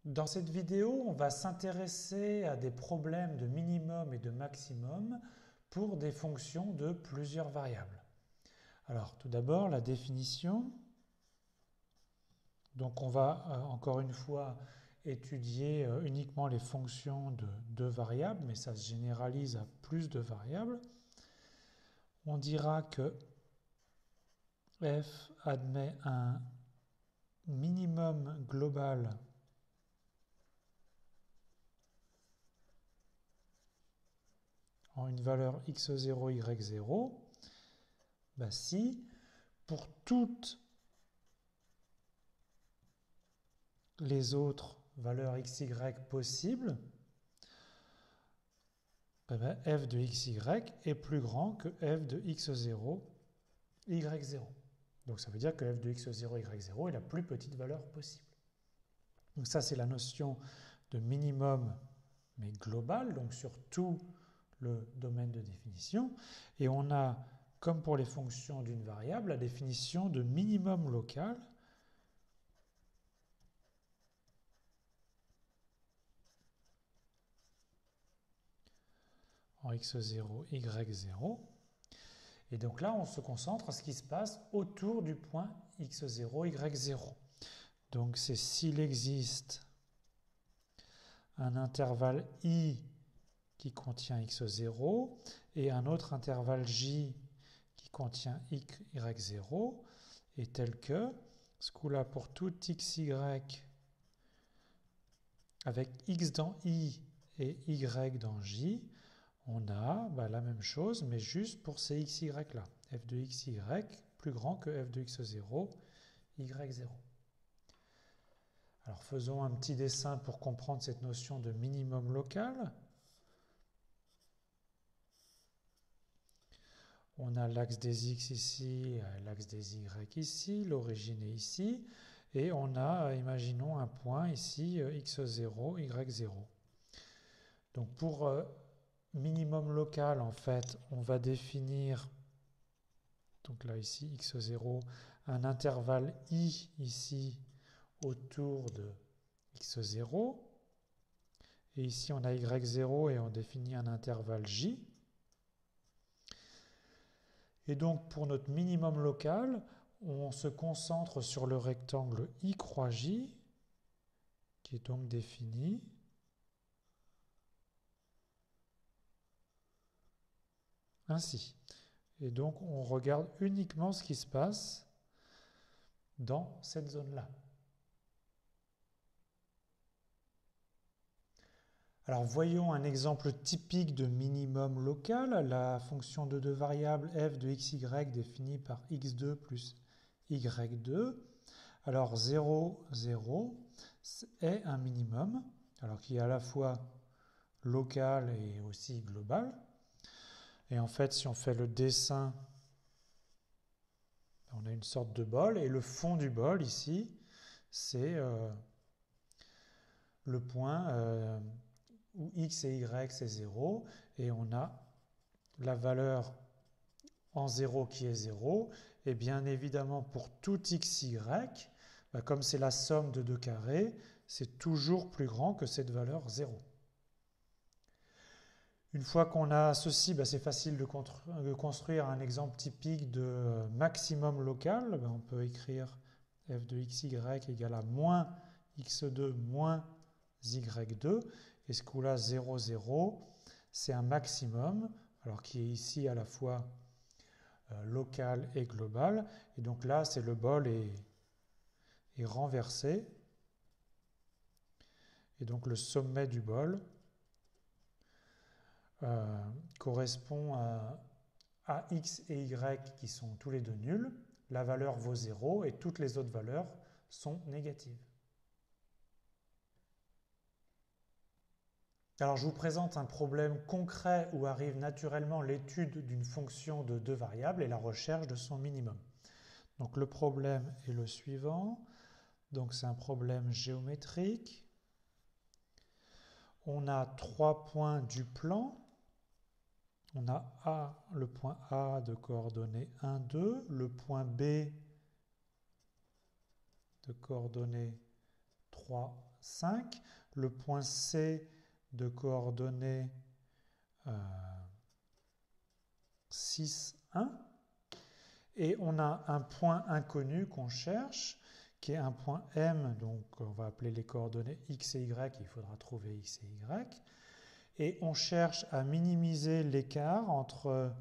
Dans cette vidéo, on va s'intéresser à des problèmes de minimum et de maximum pour des fonctions de plusieurs variables. Alors, tout d'abord, la définition. Donc, on va encore une fois étudier uniquement les fonctions de deux variables, mais ça se généralise à plus de variables. On dira que f admet un minimum global en une valeur x0, y0, si pour toutes les autres valeurs xy possibles, f de xy est plus grand que f de x0, y0. Donc ça veut dire que f de x0, y0 est la plus petite valeur possible. Donc ça, c'est la notion de minimum, mais global, donc sur tout le domaine de définition. Et on a, comme pour les fonctions d'une variable, la définition de minimum local en x0, y0. Et donc là, on se concentre sur ce qui se passe autour du point x0, y0. Donc c'est s'il existe un intervalle i qui contient x0 et un autre intervalle j qui contient y0 est tel que, ce coup-là pour tout xy avec x dans i et y dans j, on a la même chose, mais juste pour ces xy là. f de xy plus grand que f de x0, y0. Alors faisons un petit dessin pour comprendre cette notion de minimum local. On a l'axe des x ici, l'axe des y ici, l'origine est ici, et on a, imaginons un point ici, x0, y0. Donc pour minimum local, en fait, on va définir, donc là ici, x0, un intervalle i ici autour de x0. Et ici, on a y0 et on définit un intervalle j. Et donc, pour notre minimum local, on se concentre sur le rectangle i croix j, qui est donc défini ainsi. Et donc, on regarde uniquement ce qui se passe dans cette zone-là. Alors, voyons un exemple typique de minimum local. La fonction de deux variables f de xy définie par x2 plus y2. Alors, 0, 0 est un minimum, alors qui est à la fois local et aussi global. Et en fait, si on fait le dessin, on a une sorte de bol, et le fond du bol ici, c'est le point où x et y c'est 0, et on a la valeur en 0 qui est 0, et bien évidemment pour tout xy, comme c'est la somme de deux carrés, c'est toujours plus grand que cette valeur 0. Une fois qu'on a ceci, c'est facile de construire un exemple typique de maximum local. On peut écrire f de xy égale à moins x2 moins y2. Et ce coup-là, 0, 0, c'est un maximum, alors qui est ici à la fois local et global. Et donc là, c'est le bol est renversé. Et donc le sommet du bol correspond à x et y qui sont tous les deux nuls. La valeur vaut 0 et toutes les autres valeurs sont négatives. Alors je vous présente un problème concret où arrive naturellement l'étude d'une fonction de deux variables et la recherche de son minimum. Donc le problème est le suivant. Donc c'est un problème géométrique. On a trois points du plan. On a le point A de coordonnées 1, 2, le point B de coordonnées 3, 5, le point C de coordonnées 6, 1, et on a un point inconnu qu'on cherche, qui est un point M, donc on va appeler les coordonnées X et Y, il faudra trouver X et Y, et on cherche à minimiser l'écart entre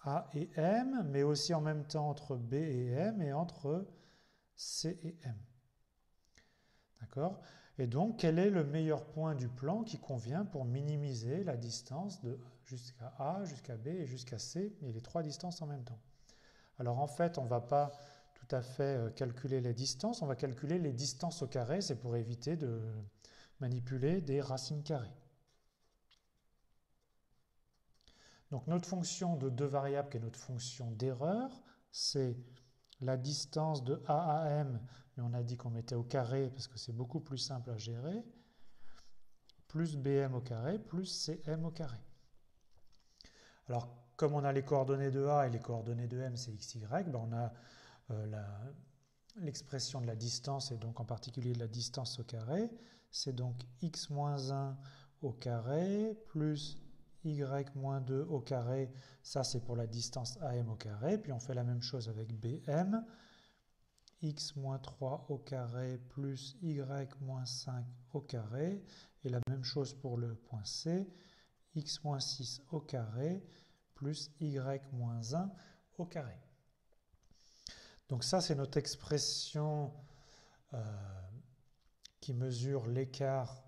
A et M, mais aussi en même temps entre B et M et entre C et M. D'accord? Et donc, quel est le meilleur point du plan qui convient pour minimiser la distance jusqu'à A, jusqu'à B et jusqu'à C, et les trois distances en même temps? Alors en fait, on ne va pas tout à fait calculer les distances, on va calculer les distances au carré, c'est pour éviter de manipuler des racines carrées. Donc notre fonction de deux variables, qui est notre fonction d'erreur, c'est la distance de A à M, mais on a dit qu'on mettait au carré parce que c'est beaucoup plus simple à gérer, plus BM au carré, plus CM au carré. Alors, comme on a les coordonnées de A et les coordonnées de M, c'est XY, ben on a l'expression de la distance, et donc en particulier de la distance au carré, c'est donc x moins 1 au carré, plus y moins 2 au carré, ça c'est pour la distance AM au carré, puis on fait la même chose avec BM, x moins 3 au carré plus y moins 5 au carré, et la même chose pour le point C, x moins 6 au carré plus y moins 1 au carré. Donc ça c'est notre expression qui mesure l'écart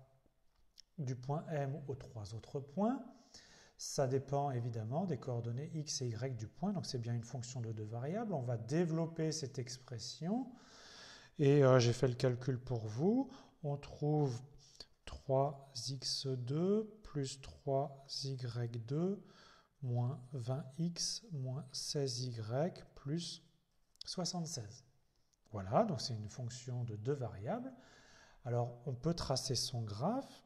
du point M aux trois autres points. Ça dépend évidemment des coordonnées x et y du point, donc c'est bien une fonction de deux variables. On va développer cette expression et j'ai fait le calcul pour vous. On trouve 3x2 plus 3y2 moins 20x moins 16y plus 76. Voilà, donc c'est une fonction de deux variables. Alors on peut tracer son graphe.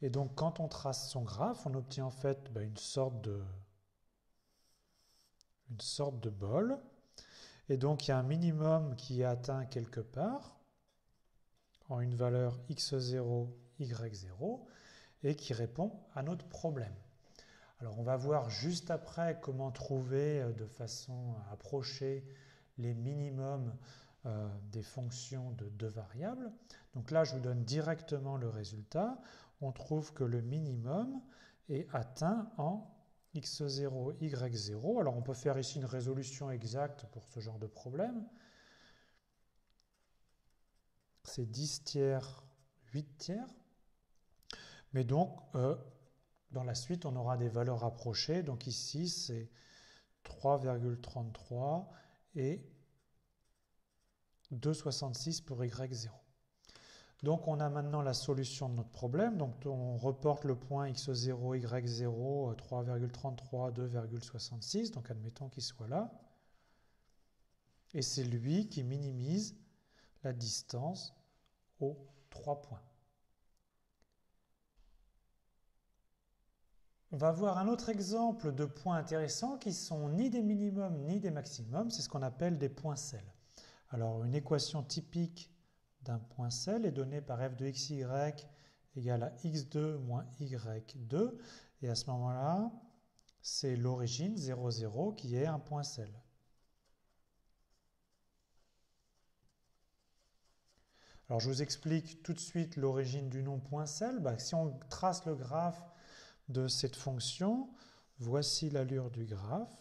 Et donc, quand on trace son graphe, on obtient en fait une sorte de bol. Et donc, il y a un minimum qui est atteint quelque part, en une valeur x0, y0, et qui répond à notre problème. Alors, on va voir juste après comment trouver de façon à approcher les minimums des fonctions de deux variables. Donc là, je vous donne directement le résultat. On trouve que le minimum est atteint en x0, y0. Alors on peut faire ici une résolution exacte pour ce genre de problème. C'est 10 tiers, 8 tiers. Mais donc, dans la suite, on aura des valeurs approchées. Donc ici, c'est 3,33 et 2,66 pour y0. Donc on a maintenant la solution de notre problème. Donc on reporte le point x0, y0, 3,33, 2,66. Donc admettons qu'il soit là. Et c'est lui qui minimise la distance aux trois points. On va voir un autre exemple de points intéressants qui sont ni des minimums ni des maximums. C'est ce qu'on appelle des points sel. Alors une équation typique d'un point sel est donné par f de xy égale à x2 moins y2. Et à ce moment-là, c'est l'origine 0, 0 qui est un point sel. Alors je vous explique tout de suite l'origine du nom point sel. Si on trace le graphe de cette fonction, voici l'allure du graphe.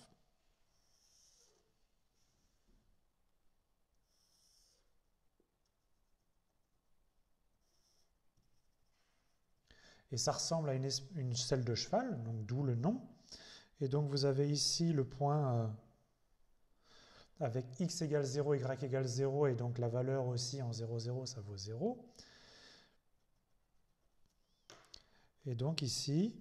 Et ça ressemble à une selle de cheval, donc d'où le nom. Et donc vous avez ici le point avec x égale 0, y égale 0, et donc la valeur aussi en 0, 0, ça vaut 0. Et donc ici,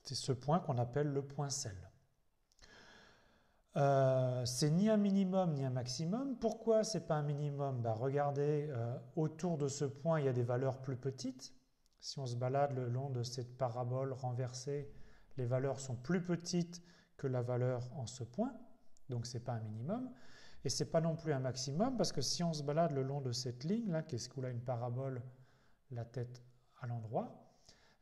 c'est ce point qu'on appelle le point sel. C'est ni un minimum ni un maximum. Pourquoi c'est pas un minimum? Regardez, autour de ce point, il y a des valeurs plus petites. Si on se balade le long de cette parabole renversée, les valeurs sont plus petites que la valeur en ce point, donc ce n'est pas un minimum, et ce n'est pas non plus un maximum, parce que si on se balade le long de cette ligne, là, qu'est-ce qu'on a une parabole, la tête à l'endroit,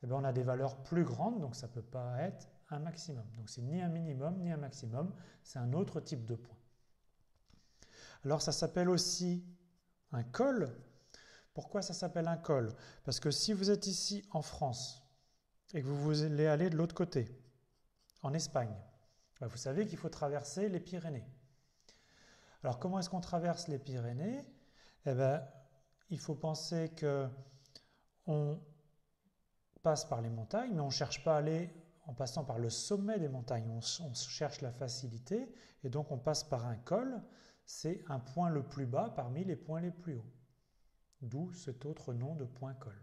eh bien, on a des valeurs plus grandes, donc ça ne peut pas être un maximum. Donc c'est ni un minimum, ni un maximum, c'est un autre type de point. Alors ça s'appelle aussi un col. Pourquoi ça s'appelle un col? Parce que si vous êtes ici en France et que vous voulez aller de l'autre côté, en Espagne, vous savez qu'il faut traverser les Pyrénées. Alors comment est-ce qu'on traverse les Pyrénées? Eh bien, il faut penser qu'on passe par les montagnes, mais on ne cherche pas à aller en passant par le sommet des montagnes. On cherche la facilité et donc on passe par un col. C'est un point le plus bas parmi les points les plus hauts. D'où cet autre nom de point col.